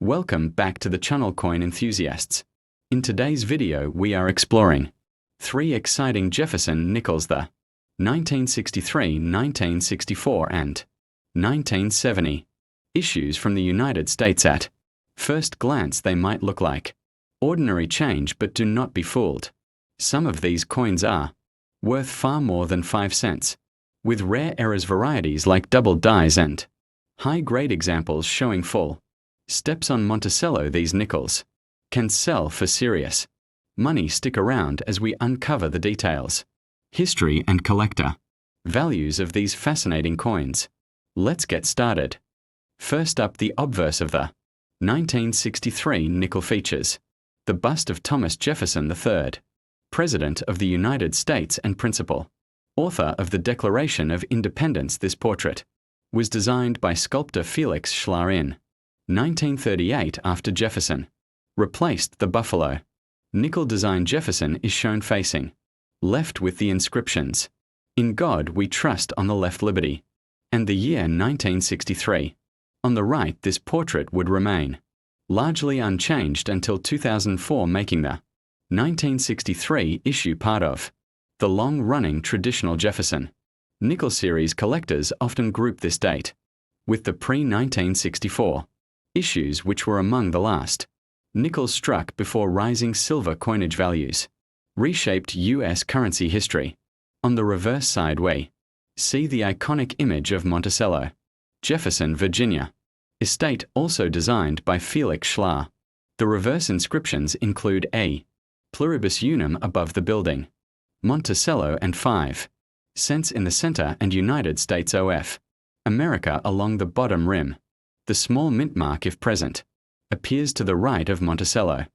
Welcome back to the channel, coin enthusiasts. In today's video we are exploring 3 exciting Jefferson Nickels, the 1963, 1964 and 1970 issues from the United States. At first glance they might look like ordinary change, but do not be fooled. Some of these coins are worth far more than 5 cents, with rare errors varieties like double dies and high-grade examples showing full steps on Monticello. These nickels can sell for serious money. Stick around as we uncover the details, history and collector values of these fascinating coins. Let's get started. First up, the obverse of the 1963 nickel features the bust of Thomas Jefferson III, President of the United States and principal author of the Declaration of Independence. This portrait was designed by sculptor Felix Schlar in 1938 after Jefferson replaced the buffalo nickel design. Jefferson is shown facing left with the inscriptions, "In God We Trust" on the left, liberty, and the year 1963. On the right, this portrait would remain largely unchanged until 2004, making the 1963 issue part of the long-running traditional Jefferson Nickel series. Collectors often group this date with the pre-1964 issues, which were among the last nickels struck before rising silver coinage values reshaped U.S. currency history. On the reverse side we see the iconic image of Monticello, Jefferson, Virginia estate, also designed by Felix Schlar. The reverse inscriptions include a pluribus unum above the building, Monticello, and 5 cents in the center, and United States of America along the bottom rim. The small mint mark, if present, appears to the right of Monticello.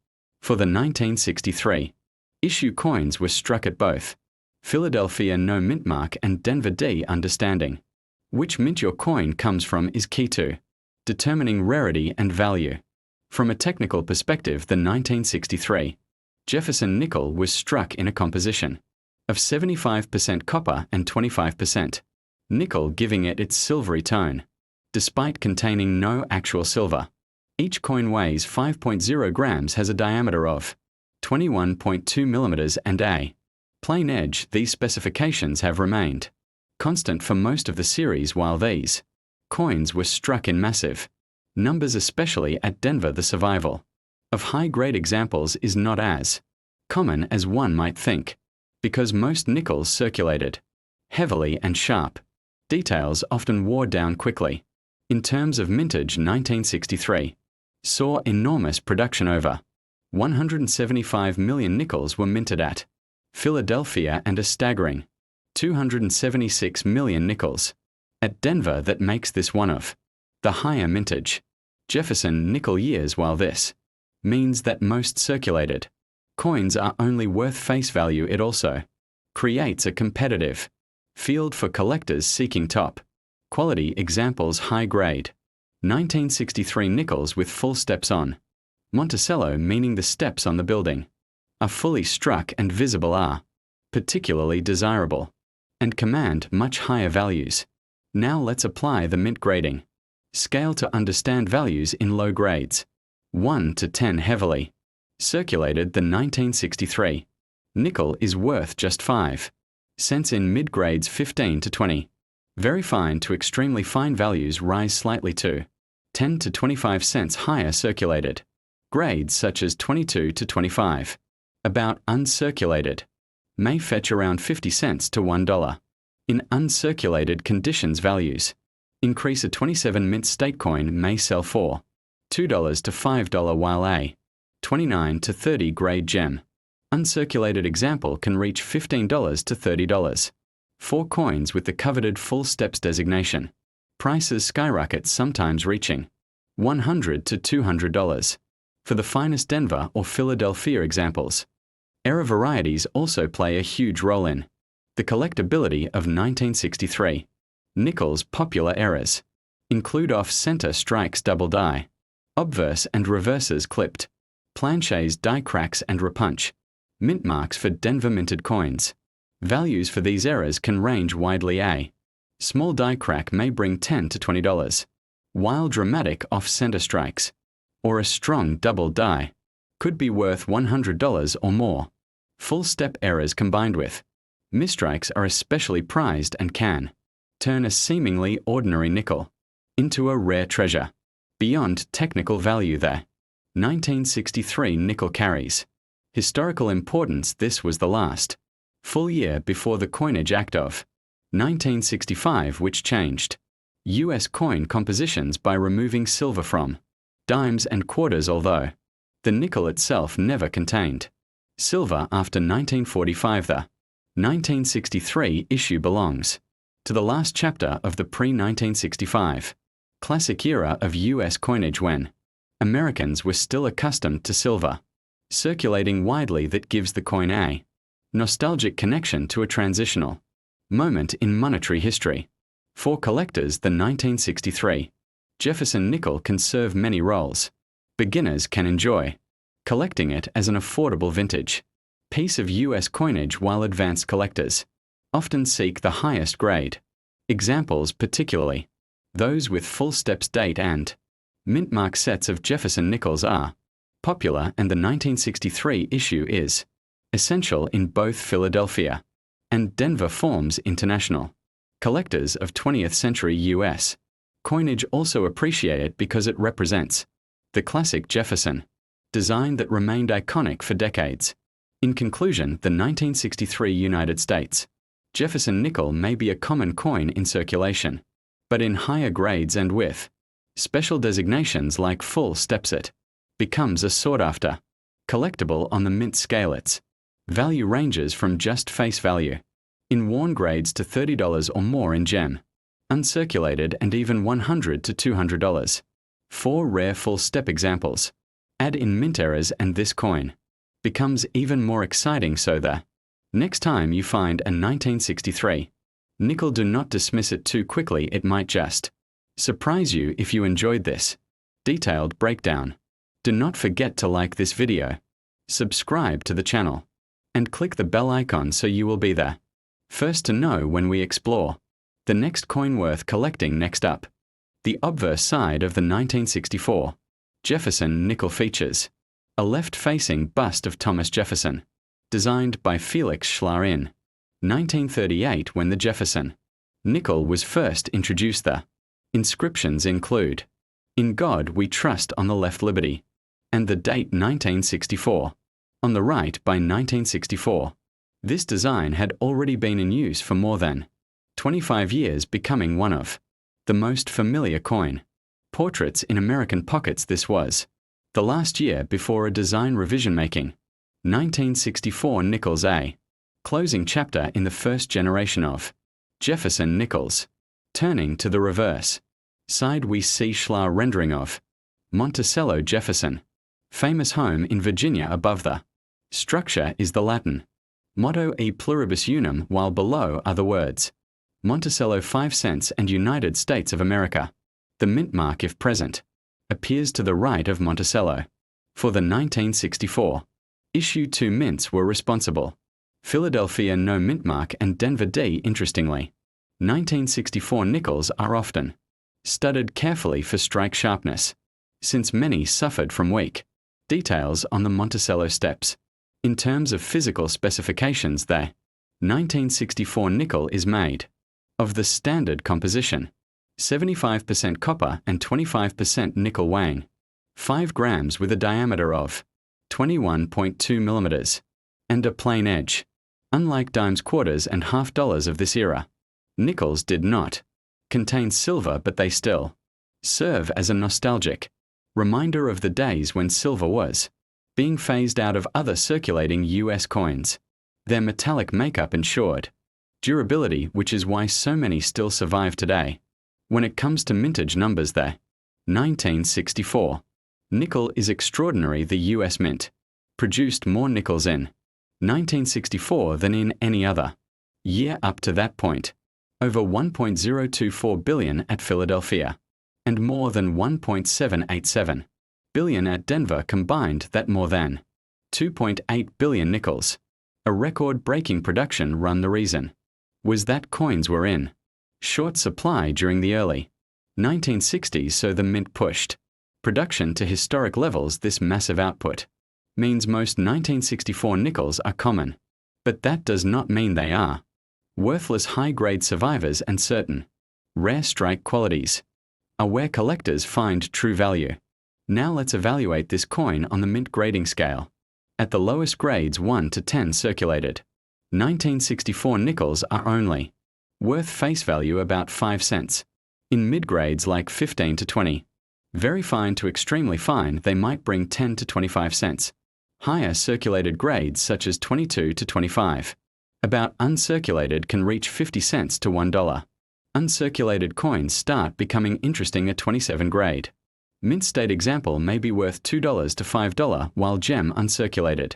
For the 1963 issue, coins were struck at both Philadelphia, no mint mark, and Denver D. Understanding which mint your coin comes from is key to determining rarity and value. From a technical perspective, the 1963 Jefferson nickel was struck in a composition of 75% copper and 25% nickel, giving it its silvery tone. Despite containing no actual silver, each coin weighs 5.0 grams, has a diameter of 21.2 millimeters, and a plain edge. These specifications have remained constant for most of the series, while these coins were struck in massive numbers, especially at Denver. The survival of high-grade examples is not as common as one might think, because most nickels circulated heavily and sharp details often wore down quickly. In terms of mintage, 1963 saw enormous production. Over 175 million nickels were minted at Philadelphia and a staggering 276 million nickels at Denver. That makes this one of the higher mintage Jefferson nickel years. While this means that most circulated coins are only worth face value, it also creates a competitive field for collectors seeking top quality examples. High-grade 1963 nickels with full steps on Monticello, meaning the steps on the building are fully struck and visible, are particularly desirable and command much higher values. Now let's apply the mint grading scale to understand values in low grades 1 to 10. Heavily circulated, the 1963 nickel is worth just 5 cents. In mid-grades 15 to 20. Very fine to extremely fine values rise slightly to 10 to 25 cents. Higher circulated grades such as 22 to 25, about uncirculated, may fetch around 50 cents to $1. In uncirculated conditions, values increase. A 27 mint state coin may sell for $2 to $5, while a 29 to 30 grade gem uncirculated example can reach $15 to $30. For coins with the coveted full steps designation, prices skyrocket, sometimes reaching $100 to $200 for the finest Denver or Philadelphia examples. Error varieties also play a huge role in the collectability of 1963 nickels. Popular errors include off-center strikes, double die, obverse and reverses clipped, planches, die cracks, and repunch mint marks for Denver minted coins. Values for these errors can range widely. A small die crack may bring $10 to $20, while dramatic off-center strikes or a strong double die, could be worth $100 or more. Full step errors combined with misstrikes are especially prized and can turn a seemingly ordinary nickel into a rare treasure. Beyond technical value there, 1963 nickel carries historical importance. This was the last full year before the Coinage Act of 1965, which changed U.S. coin compositions by removing silver from dimes and quarters, although the nickel itself never contained silver after 1945. The 1963 issue belongs to the last chapter of the pre-1965 classic era of U.S. coinage, when Americans were still accustomed to silver circulating widely. That gives the coin a nostalgic connection to a transitional moment in monetary history. For collectors, the 1963 Jefferson nickel can serve many roles. Beginners can enjoy collecting it as an affordable vintage piece of U.S. coinage, while advanced collectors often seek the highest grade examples, particularly those with full steps date and mint mark sets of Jefferson nickels are popular, and the 1963 issue is essential in both Philadelphia and Denver forms. International collectors of 20th century U.S. coinage also appreciate it because it represents the classic Jefferson design that remained iconic for decades. In conclusion, the 1963 United States Jefferson nickel may be a common coin in circulation, but in higher grades and with special designations like full steps, it becomes a sought-after collectible on the mint scale. Its value ranges from just face value in worn grades to $30 or more in gem, uncirculated, and even $100 to $200 for rare full step examples. Add in mint errors and this coin becomes even more exciting. So the next time you find a 1963 nickel, do not dismiss it too quickly. It might just surprise you. If you enjoyed this detailed breakdown, do not forget to like this video, subscribe to the channel, and click the bell icon so you will be the first to know when we explore the next coin worth collecting. Next up, the obverse side of the 1964 Jefferson nickel features a left-facing bust of Thomas Jefferson, designed by Felix Schlar in 1938 when the Jefferson nickel was first introduced. The inscriptions include "In God We Trust" on the left, Liberty, and the date 1964 on the right. By 1964, this design had already been in use for more than 25 years, becoming one of the most familiar coin portraits in American pockets. This was the last year before a design revision, making 1964 nickels a closing chapter in the first generation of Jefferson nickels. Turning to the reverse side, we see Schlar rendering of Monticello Jefferson, famous home in Virginia. Above the structure is the Latin motto E pluribus unum, while below are the words Monticello 5 cents and United States of America. The mint mark, if present, appears to the right of Monticello. For the 1964 issue, 2 mints were responsible: Philadelphia no mint mark and Denver D. Interestingly, 1964 nickels are often studied carefully for strike sharpness, since many suffered from weak details on the Monticello steps. In terms of physical specifications, the 1964 nickel is made of the standard composition: 75% copper and 25% nickel, weighing 5 grams, with a diameter of 21.2 millimeters and a plain edge. Unlike dimes, quarters, and half dollars of this era, nickels did not contain silver, but they still serve as a nostalgic reminder of the days when silver was being phased out of other circulating U.S. coins. Their metallic makeup ensured durability, which is why so many still survive today. When it comes to mintage numbers, the 1964 nickel is extraordinary. The U.S. Mint produced more nickels in 1964 than in any other year up to that point, over 1.024 billion at Philadelphia, and more than 1.787 billion at Denver combined. That more than 2.8 billion nickels, a record-breaking production run. The reason was that coins were in short supply during the early 1960s, so the mint pushed Production to historic levels. This massive output means most 1964 nickels are common, but that does not mean they are worthless. High-grade survivors and certain rare strike qualities are where collectors find true value. Now let's evaluate this coin on the mint grading scale. At the lowest grades 1 to 10 circulated, 1964 nickels are only worth face value about 5 cents. In mid-grades like 15 to 20, very fine to extremely fine, they might bring 10 to 25 cents. Higher circulated grades such as 22 to 25, about uncirculated, can reach 50 cents to $1. Uncirculated coins start becoming interesting at 27 grade. Mint state example may be worth $2 to $5, while gem uncirculated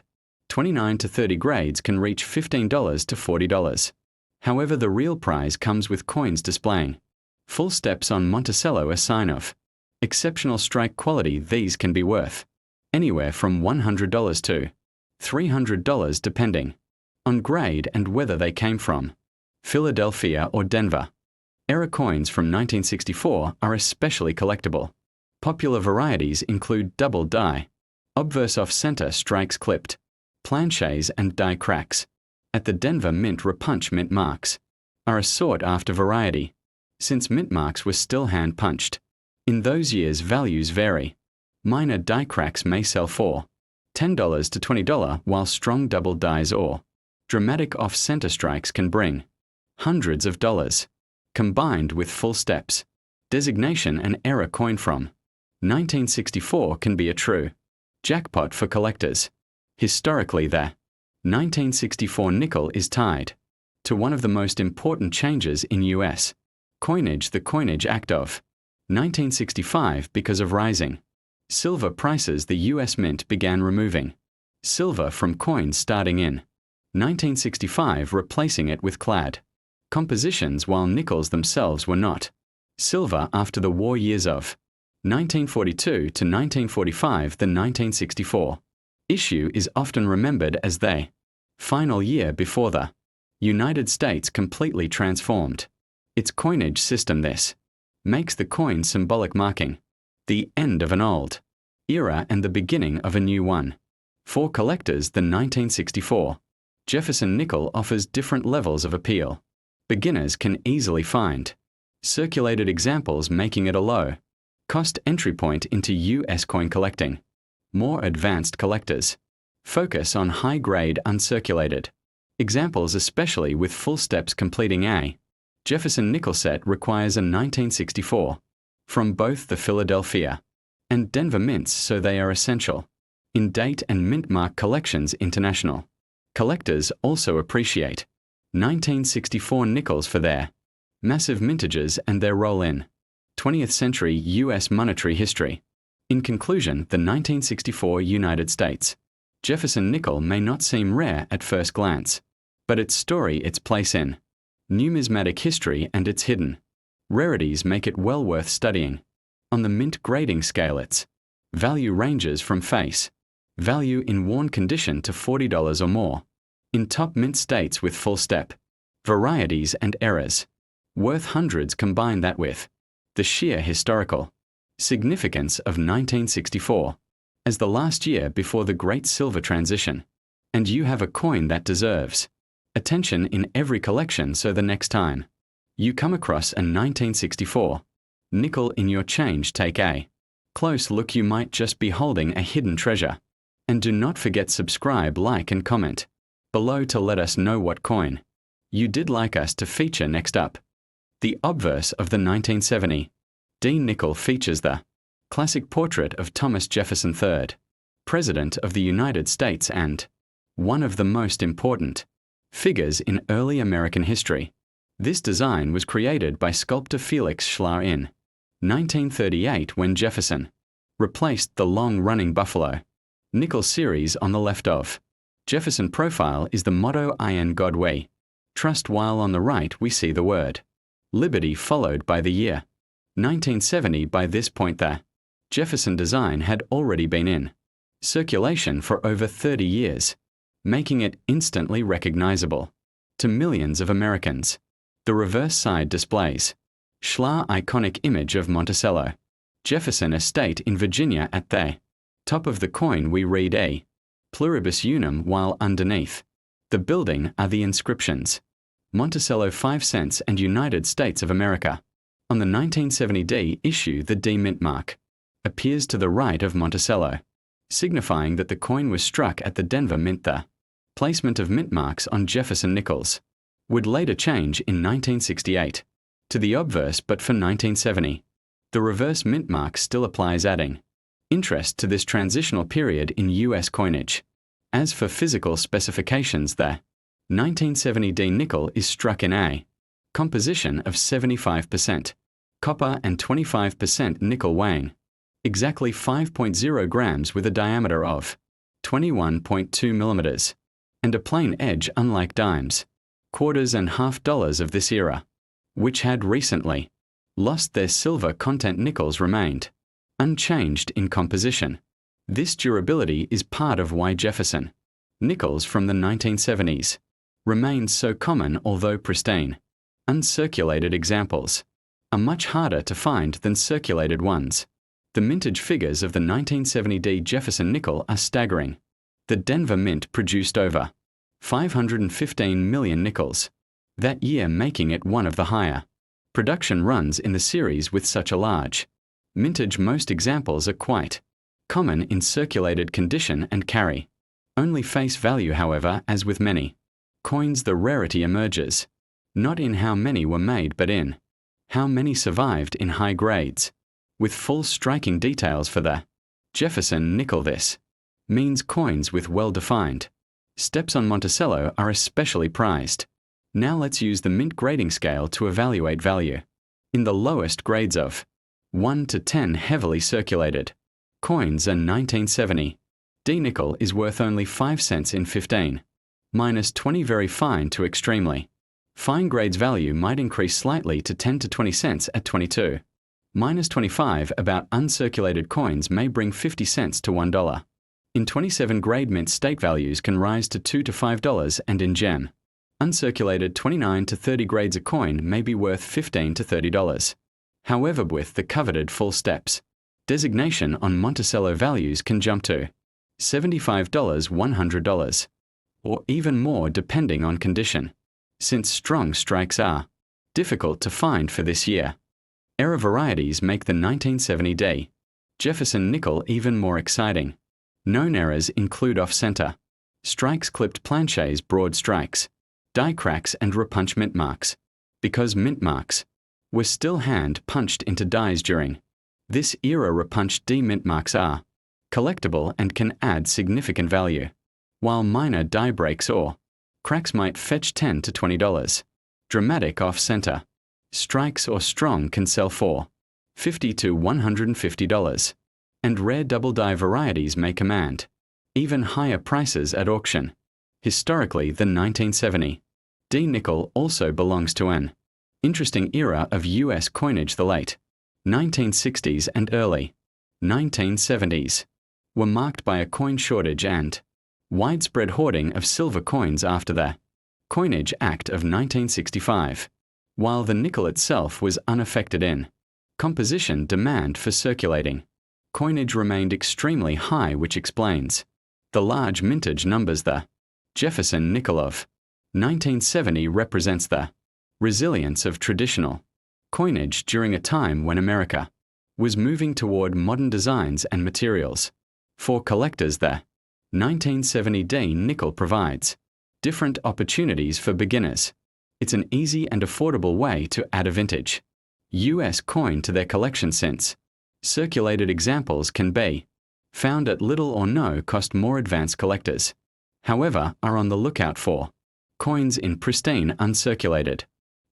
29 to 30 grades can reach $15 to $40. However, the real prize comes with coins displaying full steps on Monticello, a sign of exceptional strike quality. These can be worth anywhere from $100 to $300 depending on grade and whether they came from Philadelphia or Denver. Era coins from 1964 are especially collectible. Popular varieties include double die, obverse off-center strikes clipped, planchets and die cracks. At the Denver Mint, repunch mint marks are a sought-after variety, since mint marks were still hand-punched. In those years, values vary. Minor die cracks may sell for $10 to $20, while strong double dies or dramatic off-center strikes can bring hundreds of dollars. Combined with full steps, designation and era coin from 1964 can be a true jackpot for collectors. Historically, the 1964 nickel is tied to one of the most important changes in U.S. coinage, the Coinage Act of 1965. Because of rising silver prices, the U.S. Mint began removing silver from coins starting in 1965, replacing it with clad compositions, while nickels themselves were not silver. After the war years of 1942 to 1945, the 1964 issue is often remembered as the final year before the United States completely transformed its coinage system. This makes the coin symbolic, marking the end of an old era and the beginning of a new one. For collectors, the 1964 Jefferson Nickel offers different levels of appeal. Beginners can easily find circulated examples, making it a low-cost entry point into U.S. coin collecting. More advanced collectors focus on high-grade uncirculated examples, especially with full steps. Completing a Jefferson Nickel set requires a 1964 from both the Philadelphia and Denver mints, so they are essential in date and mint mark collections. International collectors also appreciate 1964 nickels for their massive mintages and their role in 20th century U.S. monetary history. In conclusion, the 1964 United States Jefferson Nickel may not seem rare at first glance, but its story, its place in numismatic history, and its hidden rarities make it well worth studying. On the mint grading scale, its value ranges from face value in worn condition to $40 or more. In top mint states with full step varieties and errors worth hundreds. Combine that with the sheer historical significance of 1964 as the last year before the Great Silver Transition, and you have a coin that deserves attention in every collection. So the next time you come across a 1964 nickel in your change, take a close look. You might just be holding a hidden treasure. And do not forget subscribe, like and comment below to let us know what coin you did like us to feature next up. The obverse of the 1970 D nickel features the classic portrait of Thomas Jefferson III, President of the United States and one of the most important figures in early American history. This design was created by sculptor Felix Schlar in 1938 when Jefferson replaced the long-running Buffalo nickel series on the left of Jefferson profile is the motto "I in God we trust," while on the right we see the word liberty followed by the year 1970. By this point, the Jefferson design had already been in circulation for over 30 years, making it instantly recognizable to millions of Americans. The reverse side displays Schlar's iconic image of Monticello, Jefferson Estate in Virginia at the top of the coin we read A pluribus unum, while underneath the building are the inscriptions Monticello 5 cents and United States of America. On the 1970 D issue, the D mint mark appears to the right of Monticello, signifying that the coin was struck at the Denver Mint. The placement of mint marks on Jefferson nickels would later change in 1968 to the obverse, but for 1970, the reverse mint mark still applies, adding interest to this transitional period in U.S. coinage. As for physical specifications, the 1970 D nickel is struck in a composition of 75% copper and 25% nickel, weighing exactly 5.0 grams with a diameter of 21.2 millimeters, and a plain edge, unlike dimes, quarters and half dollars of this era, which had recently lost their silver content. Nickels remained unchanged in composition. This durability is part of why Jefferson nickels from the 1970s remain so common, although pristine. Uncirculated examples are much harder to find than circulated ones. The mintage figures of the 1970 D Jefferson nickel are staggering. The Denver Mint produced over 515 million nickels that year, making it one of the higher production runs in the series with such a large mintage. Most examples are quite common in circulated condition and carry only face value. However, as with many coins, the rarity emerges not in how many were made, but in how many survived in high grades. With full striking details for the Jefferson nickel, this means coins with well-defined steps on Monticello are especially prized. Now let's use the mint grading scale to evaluate value. In the lowest grades of 1 to 10 heavily circulated coins, a 1970 D nickel is worth only 5 cents in 15, minus 20. Very fine to extremely fine grades value might increase slightly to 10 to 20 cents at 22, minus 25. About uncirculated coins may bring 50 cents to $1. In 27 grade mint state values can rise to $2 to $5, and in gem uncirculated 29 to 30 grades a coin may be worth $15 to $30. However, with the coveted full steps designation on Monticello, values can jump to $75, $100, or even more depending on condition, since strong strikes are difficult to find for this year. Error varieties make the 1970 D Jefferson nickel even more exciting. Known errors include off-center strikes, clipped planchets, broad strikes, die cracks, and repunch mint marks, because mint marks were still hand-punched into dies during this era. Repunched D mint marks are collectible and can add significant value, while minor die breaks or cracks might fetch $10 to $20. Dramatic off-center strikes or strong can sell for $50 to $150, and rare double die varieties may command even higher prices at auction. Historically, the 1970 D nickel also belongs to an interesting era of U.S. coinage. The late 1960s and early 1970s were marked by a coin shortage and widespread hoarding of silver coins after the Coinage Act of 1965. While the nickel itself was unaffected in composition, demand for circulating coinage remained extremely high, which explains the large mintage numbers. The Jefferson nickel of 1970 represents the resilience of traditional coinage during a time when America was moving toward modern designs and materials. For collectors, the 1970 D nickel provides different opportunities for beginners. It's an easy and affordable way to add a vintage U.S. coin to their collection, since circulated examples can be found at little or no cost. More advanced collectors, however, are on the lookout for coins in pristine uncirculated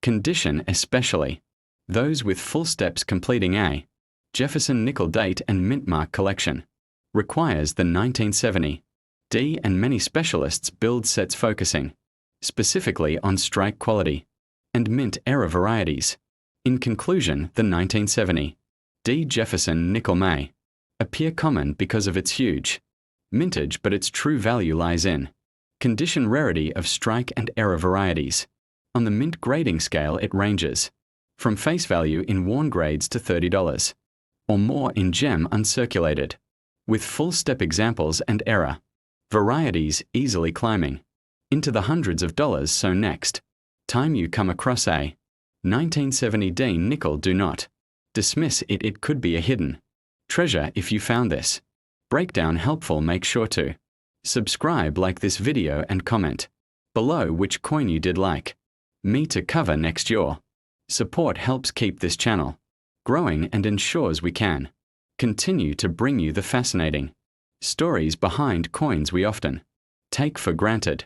condition, especially those with full steps. Completing a Jefferson nickel date and mint mark collection requires the 1970 D, and many specialists build sets focusing specifically on strike quality and mint error varieties. In conclusion, the 1970 D Jefferson nickel may appear common because of its huge mintage, but its true value lies in condition, rarity of strike and error varieties. On the mint grading scale, it ranges from face value in worn grades to $30, or more in gem uncirculated, with full step examples and error. Varieties easily climbing into the hundreds of dollars. So next time you come across a 1970D nickel, do not dismiss it. It could be a hidden treasure. If you found this breakdown helpful, make sure to subscribe, like this video, and comment below which coin you did like me to cover next. Your support helps keep this channel growing and ensures we can continue to bring you the fascinating stories behind coins we often take for granted.